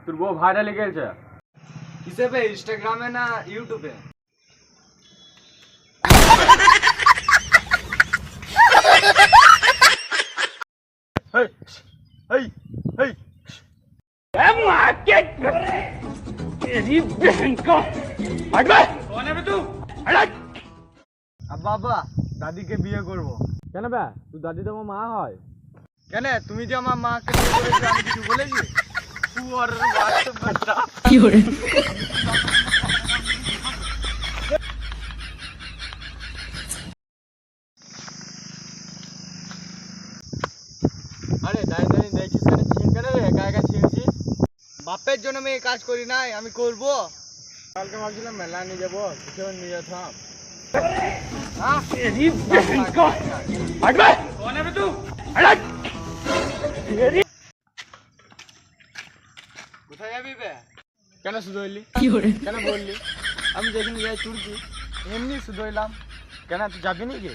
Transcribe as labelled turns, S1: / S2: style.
S1: তোর বউ ভাইরালে গেছে
S2: কিসে पे इंस्टाग्राम है ना यूट्यूब पे
S1: হেই হেই হেই
S2: বাবা দাদিকে বিয়ে করব
S1: কেন বে তুই দাদি তো আমার মা হয়
S2: কেন তুমি যে আমার মাকে বিয়ে করেছো আমি কিছু বলেছি পুয়ার বাচ্চা
S3: কি করে
S2: আরে দাঁড়িয়ে দাঁড়িয়ে দেখছিস কেন চিন কেন রে একা একা ছিঁড়ছিস বাপের জন্য আমি এই কাজ করি নাই আমি করব কালকে ভাবছিলাম মেলা নিয়ে যাবো কিছু নিয়ে যেতাম কোথায় যাবি বে কেন শুধু হইলি
S3: কি করে
S2: কেন বললি আমি যেখানে যাই তুর্কি এমনি শুধু হইলাম কেন তুই যাবি নাকি